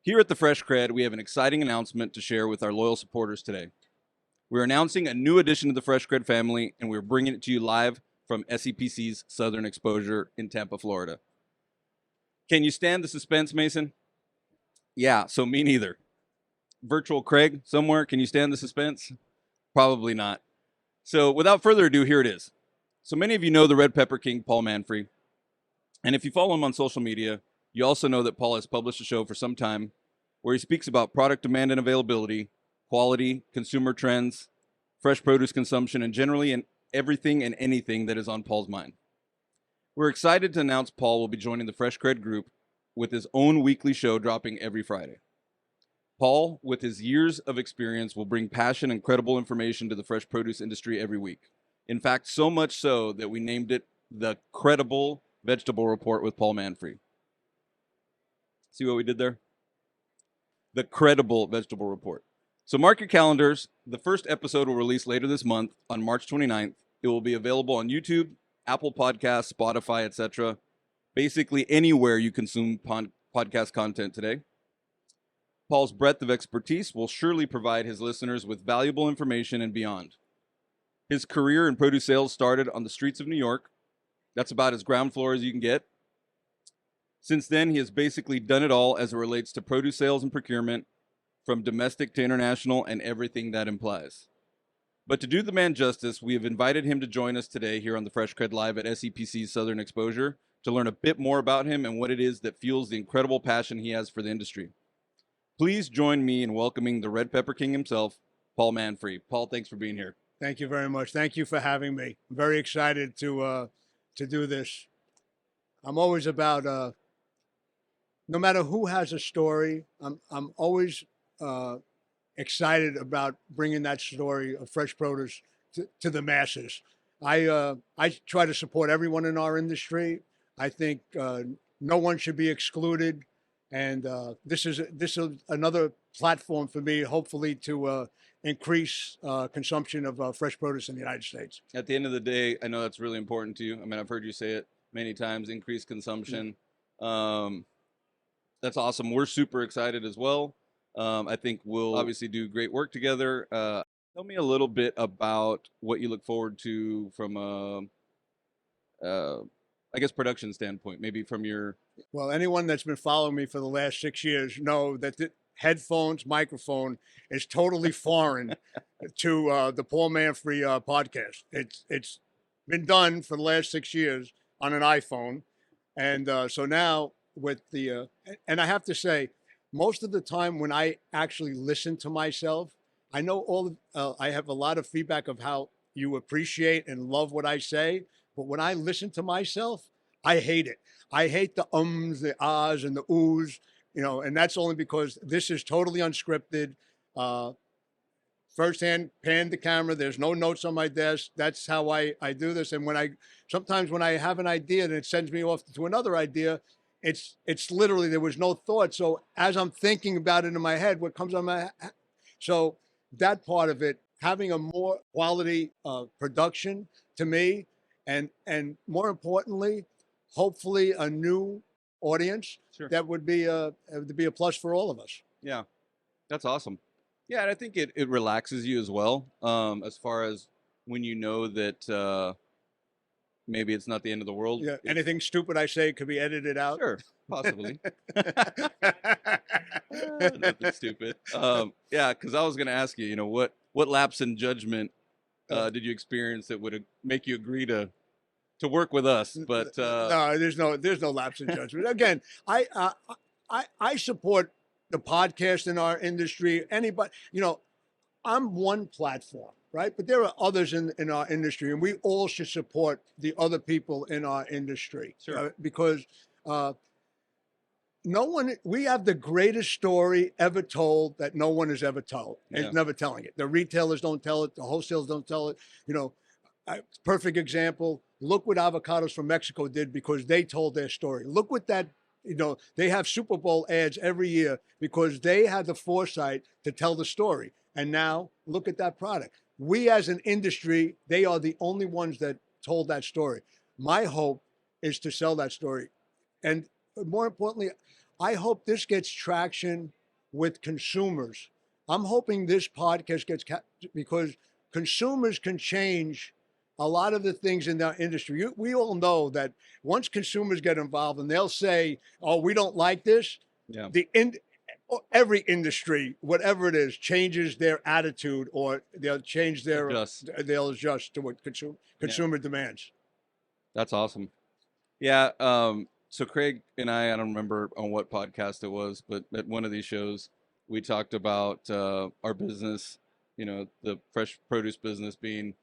Here at the Fresh Cred, we have an exciting announcement to share with our loyal supporters today. We're announcing a new addition to the Fresh Cred family, and we're bringing it to you live from SEPC's Southern Exposure in Tampa, Florida. Can you stand the suspense, Mason? Yeah, so me neither. Virtual Craig somewhere, can you stand the suspense? Probably not. So without further ado, here it is. So many of you know the Red Pepper King, Paul Manfre. And if you follow him on social media, you also know that Paul has published a show for some time where he speaks about product demand and availability, quality, consumer trends, fresh produce consumption, and generally in everything and anything that is on Paul's mind. We're excited to announce Paul will be joining the Fresh Cred group with his own weekly show dropping every Friday. Paul, with his years of experience, will bring passion and credible information to the fresh produce industry every week. In fact, so much so that we named it the Credible Vegetable Report with Paul Manfre. See what we did there? The Credible Vegetable Report. So mark your calendars. The first episode will release later this month on March 29th. It will be available on YouTube, Apple Podcasts, Spotify, etc. Basically anywhere you consume podcast content today. Paul's breadth of expertise will surely provide his listeners with valuable information and beyond. His career in produce sales started on the streets of New York. That's about as ground floor as you can get. Since then, he has basically done it all as it relates to produce sales and procurement, from domestic to international and everything that implies. But to do the man justice, we have invited him to join us today here on the Fresh Cred Live at SEPC's Southern Exposure to learn a bit more about him and what it is that fuels the incredible passion he has for the industry. Please join me in welcoming the Red Pepper King himself, Paul Manfre. Paul, thanks for being here. Thank you very much. Thank you for having me. I'm very excited to do this. I'm always about no matter who has a story. I'm always excited about bringing that story of fresh produce to the masses. I try to support everyone in our industry. I think no one should be excluded. And this is another platform for me, hopefully, to increase consumption of fresh produce in the United States. At the end of the day, I know that's really important to you. I mean, I've heard you say it many times, increase consumption. That's awesome. We're super excited as well. I think we'll obviously do great work together. Tell me a little bit about what you look forward to from I guess, production standpoint, maybe from your... Well, anyone that's been following me for the last 6 years know that the headphones, microphone is totally foreign to the Paul Manfre podcast. It's been done for the last 6 years on an iPhone. And so now with the, and I have to say, most of the time when I actually listen to myself, I know I have a lot of feedback of how you appreciate and love what I say. But when I listen to myself, I hate it. I hate the ums, the ahs, and the oohs, and that's only because this is totally unscripted. Firsthand, pan the camera. There's no notes on my desk. That's how I do this. And sometimes when I have an idea and it sends me off to another idea, it's literally, there was no thought. So as I'm thinking about it in my head, what comes on so that part of it, having a more quality production to me, and more importantly, hopefully a new audience. Sure. That would be a plus for all of us. Yeah, that's awesome. Yeah, and I think it relaxes you as well, as far as when you know that maybe it's not the end of the world. Yeah, anything stupid I say could be edited out. Sure, possibly. Nothing stupid. Yeah, because I was going to ask you, what lapse in judgment did you experience that would make you agree to work with us? But no, there's no lapse in judgment. Again, I support the podcast in our industry. Anybody, I'm one platform, right? But there are others in our industry, and we all should support the other people in our industry. Sure. Because we have the greatest story ever told that no one has ever told. Yeah. It's never telling it. The retailers don't tell it. The wholesalers don't tell it. Perfect example. Look what avocados from Mexico did because they told their story. Look what that, they have Super Bowl ads every year because they had the foresight to tell the story. And now look at that product. We as an industry, they are the only ones that told that story. My hope is to sell that story. And more importantly, I hope this gets traction with consumers. I'm hoping this podcast gets because consumers can change a lot of the things in the industry. We all know that once consumers get involved and they'll say, "Oh, we don't like this," Yeah. Every industry, whatever it is, changes their attitude, or they'll change their they'll adjust to what consumer demands. That's awesome. Yeah. So Craig and I don't remember on what podcast it was, but at one of these shows, we talked about our business, the fresh produce business being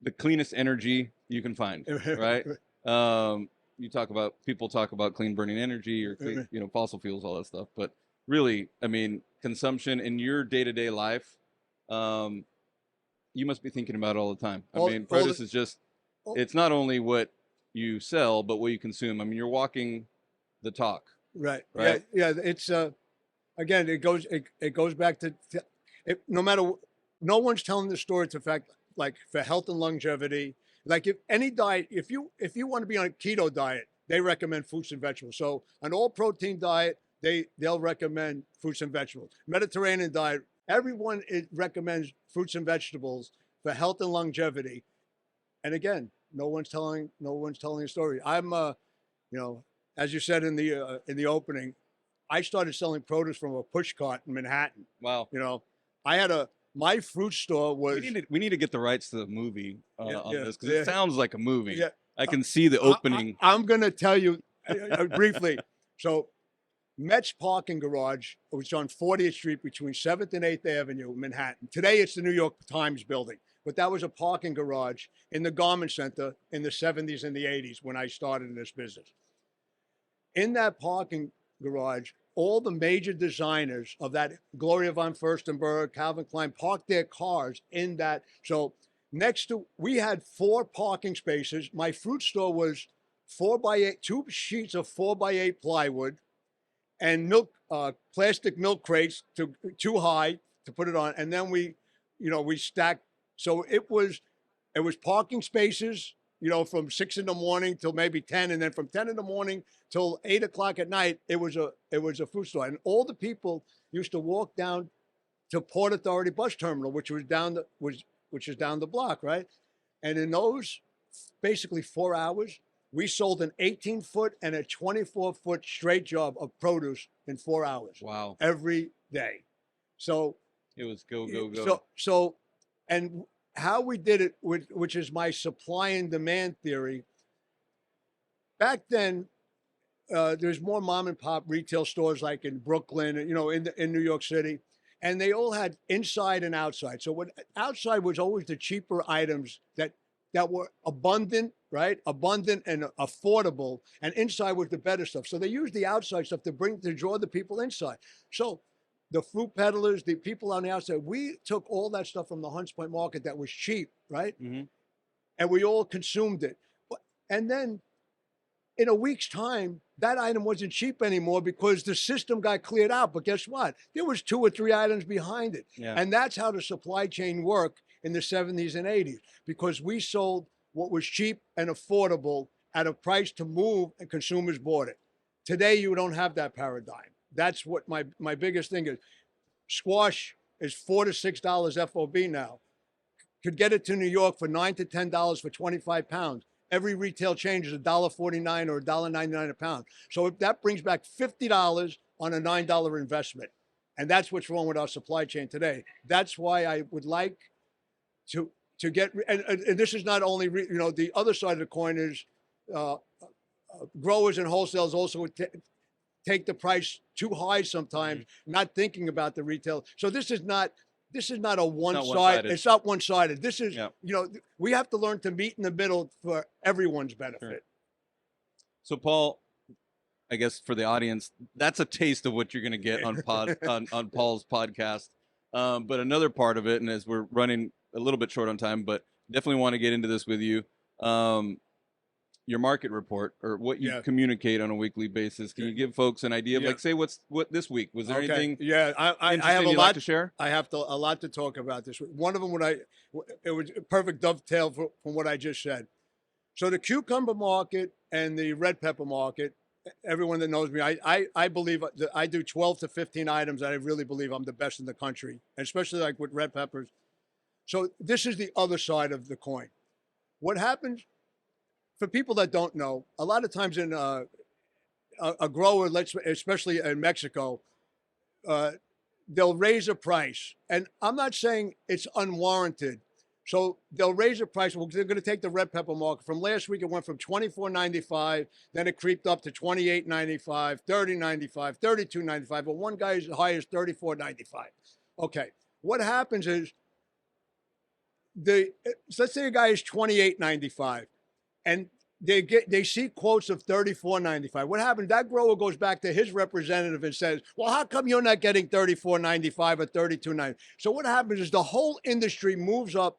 the cleanest energy you can find, right? People talk about clean burning energy or clean, fossil fuels, all that stuff. But really, I mean, consumption in your day-to-day life, you must be thinking about it all the time. I mean, produce is just, it's not only what you sell, but what you consume. I mean, you're walking the talk. Right. Yeah. It's, again, it goes back to no one's telling the story to fact, like for health and longevity. Like if any diet, if you want to be on a keto diet, they recommend fruits and vegetables. So an all protein diet, they'll recommend fruits and vegetables. Mediterranean diet, everyone recommends fruits and vegetables for health and longevity. And again, no one's telling a story. I'm, as you said in the opening, I started selling produce from a push cart in Manhattan. Wow. I had my fruit store was. We need to get the rights to the movie on this because it sounds like a movie. Yeah. I can see the opening. I'm going to tell you briefly. So, Met's parking garage was on 40th Street between 7th and 8th Avenue, Manhattan. Today, it's the New York Times building, but that was a parking garage in the garment center in the 70s and the 80s when I started in this business. In that parking garage, all the major designers of that, Gloria von Furstenberg, Calvin Klein, parked their cars in that. So we had 4 parking spaces. My fruit store was 4x8, 2 sheets of 4x8 plywood and plastic milk crates too high to put it on. And then we stacked. So it was parking spaces, from 6 in the morning till maybe 10. And then from 10 in the morning till 8 o'clock at night, it was a food store. And all the people used to walk down to Port Authority bus terminal, which is down the block, right? And in those basically 4 hours, we sold an 18-foot and a 24-foot straight job of produce in 4 hours. Wow. Every day. So it was go. So, and how we did it, which is my supply and demand theory. Back then, there's more mom and pop retail stores like in Brooklyn, in New York City, and they all had inside and outside. So outside was always the cheaper items that were abundant, right? Abundant and affordable, and inside was the better stuff. So they used the outside stuff to draw the people inside. So the fruit peddlers, the people on the outside, we took all that stuff from the Hunts Point Market that was cheap, right? Mm-hmm. And we all consumed it. And then in a week's time, that item wasn't cheap anymore because the system got cleared out. But guess what? There was 2 or 3 items behind it. Yeah. And that's how the supply chain worked in the 70s and 80s, because we sold what was cheap and affordable at a price to move, and consumers bought it. Today, you don't have that paradigm. That's what my biggest thing is. Squash is $4 to $6 FOB now. Could get it to New York for $9 to $10 for 25 pounds. Every retail change is $1.49 or $1.99 a pound. So if that brings back $50 on a $9 investment, and that's what's wrong with our supply chain today. That's why I would like to get, and this is not only, the other side of the coin is growers and wholesalers also take the price too high sometimes, not thinking about the retail. So this is not a one-sided. It's not one-sided. This is, we have to learn to meet in the middle for everyone's benefit. Sure. So Paul, I guess for the audience, that's a taste of what you're going to get on on Paul's podcast. But another part of it, and as we're running a little bit short on time, but definitely want to get into this with you. Your market report, or what you communicate on a weekly basis. Can you give folks an idea of, like, say, what this week? Was there anything? Yeah, I have a lot to share. I have a lot to talk about this week. One of them, it was a perfect dovetail from what I just said. So the cucumber market and the red pepper market everyone that knows me, I believe that I do 12 to 15 items that I really believe I'm the best in the country, especially like with red peppers. So this is the other side of the coin. What happens for people that don't know, a lot of times in a grower, especially in Mexico, they'll raise a price. And I'm not saying it's unwarranted. So they'll raise the price. Well, they're going to take the red pepper market. From last week, it went from $24.95, then it creeped up to $28.95, $30.95, $32.95. But one guy is as high as $34.95. Okay, what happens is let's say a guy is $28.95, and they see quotes of $34.95. What happens? That grower goes back to his representative and says, "Well, how come you're not getting $34.95 or $32.95?" So what happens is the whole industry moves up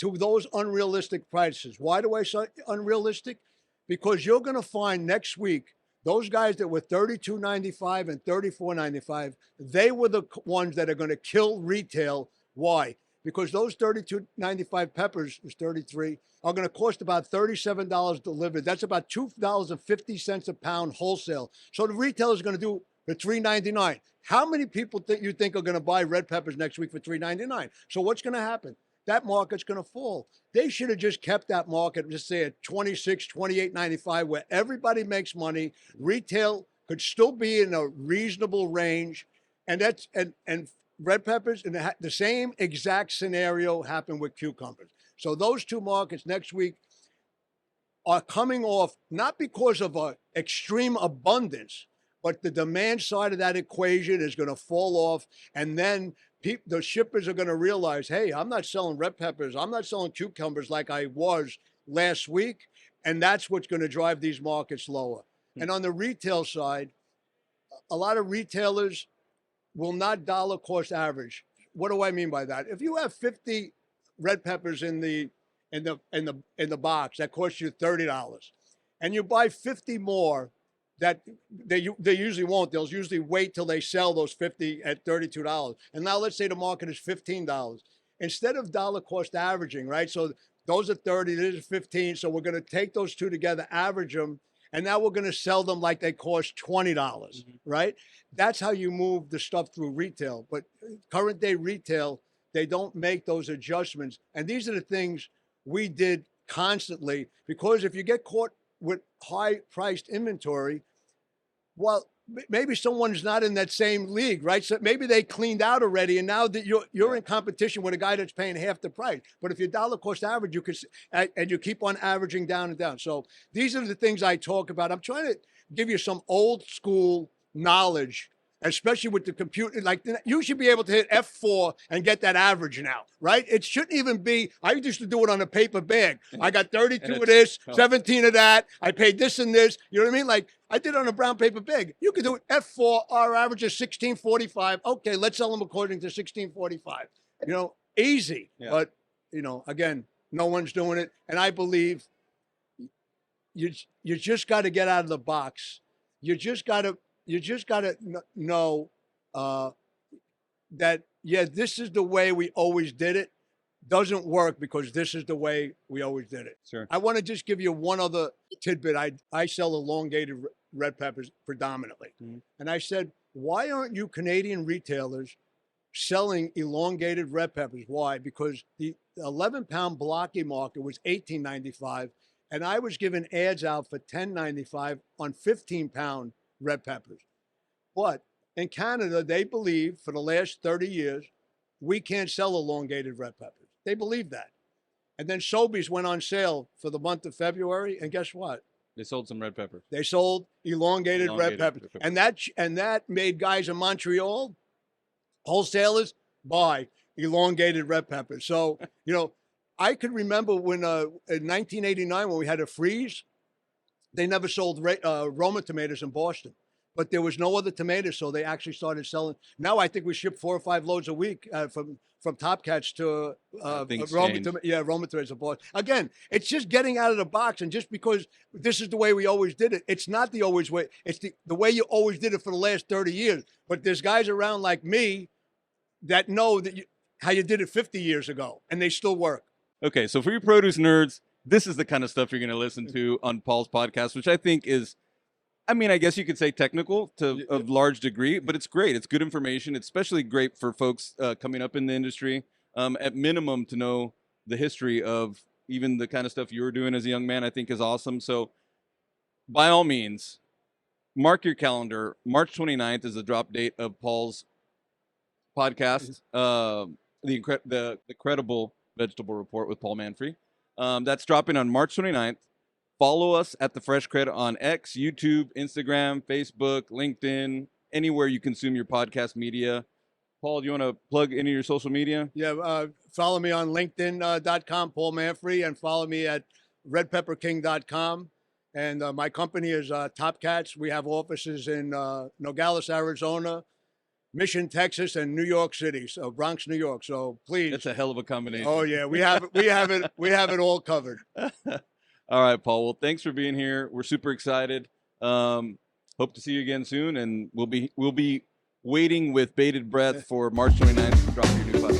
to those unrealistic prices. Why do I say unrealistic? Because you're going to find next week those guys that were $32.95 and $34.95, they were the ones that are going to kill retail. Why? Because those $32.95 peppers, is 33, are going to cost about $37 delivered. That's about $2.50 a pound wholesale. So the retailer is going to do the $3.99. How many people you think are going to buy red peppers next week for $3.99? So what's going to happen? That market's going to fall. They should have just kept that market, just say at $26, $28.95, where everybody makes money. Retail could still be in a reasonable range, and red peppers, and the same exact scenario happened with cucumbers. So those two markets next week are coming off, not because of an extreme abundance, but the demand side of that equation is going to fall off. And then the shippers are going to realize, hey, I'm not selling red peppers. I'm not selling cucumbers like I was last week. And that's what's going to drive these markets lower. And on the retail side, a lot of retailers will not dollar cost average. What do I mean by that? If you have 50 red peppers in the box that cost you $30, and you buy 50 more that they usually won't. They'll usually wait till they sell those 50 at $32. And now let's say the market is $15. Instead of dollar cost averaging, right? So those are 30, this is 15. So we're going to take those two together, average them, and now we're going to sell them like they cost $20, right? That's how you move the stuff through retail. But current day retail, they don't make those adjustments. And these are the things we did constantly, because if you get caught with high priced inventory, well, maybe someone's not in that same league, right? So maybe they cleaned out already, and now that you're in competition with a guy that's paying half the price. But if you dollar cost average, and you keep on averaging down and down. So these are the things I talk about. I'm trying to give you some old school knowledge, especially with the computer. Like, you should be able to hit F4 and get that average now, right? It shouldn't even be. I used to do it on a paper bag. I got 32 of this, 17 of that. I paid this and this. You know what I mean? Like, I did it on a brown paper bag. You could do it F4. Our average is 1645. Okay, let's sell them according to 1645. You know, easy. Yeah. But, you know, again, no one's doing it. And I believe you just got to get out of the box. You just got to know that, yeah, this is the way we always did it. Doesn't work because this is the way we always did it. Sure. I want to just give you one other tidbit. I sell elongated red peppers predominantly. And I said, why aren't you Canadian retailers selling elongated red peppers? Why? Because the 11-pound blocky market was $18.95, and I was giving ads out for $10.95 on 15-pound red peppers. But in Canada, they believe for the last 30 years, we can't sell elongated red peppers. They believe that. And then Sobeys went on sale for the month of February, and guess what? They sold some red pepper. They sold elongated red peppers. And that made guys in Montreal, wholesalers, buy elongated red peppers. So, you know, I could remember when in 1989, when we had a freeze, they never sold Roma tomatoes in Boston, but there was no other tomatoes, so they actually started selling. Now I think we ship 4 or 5 loads a week from Top Cats to Roma tomatoes in Boston. Again, it's just getting out of the box, and just because this is the way we always did it, it's not the always way. It's the way you always did it for the last 30 years. But there's guys around like me that know that how you did it 50 years ago, and they still work. Okay, so for you produce nerds, this is the kind of stuff you're going to listen to on Paul's podcast, which I think is I mean, I guess you could say technical to a large degree, but it's great. It's good information. It's especially great for folks coming up in the industry. At minimum, to know the history of even the kind of stuff you were doing as a young man, I think is awesome. So, by all means, mark your calendar. March 29th is the drop date of Paul's podcast, the Credible Vegetable Report with Paul Manfre. That's dropping on March 29th. Follow us at the Fresh Cred on X, YouTube, Instagram, Facebook, LinkedIn, anywhere you consume your podcast media. Paul, do you want to plug any of your social media? Yeah, follow me on LinkedIn.com, Paul Manfre, and follow me at redpepperking.com. And my company is Top Cats. We have offices in Nogales, Arizona, Mission, Texas, and New York City, so Bronx, New York. So please. That's a hell of a combination. Oh yeah, we have it all covered. All right, Paul. Well, thanks for being here. We're super excited. Hope to see you again soon, and we'll be waiting with bated breath for March 29th to drop your new podcast.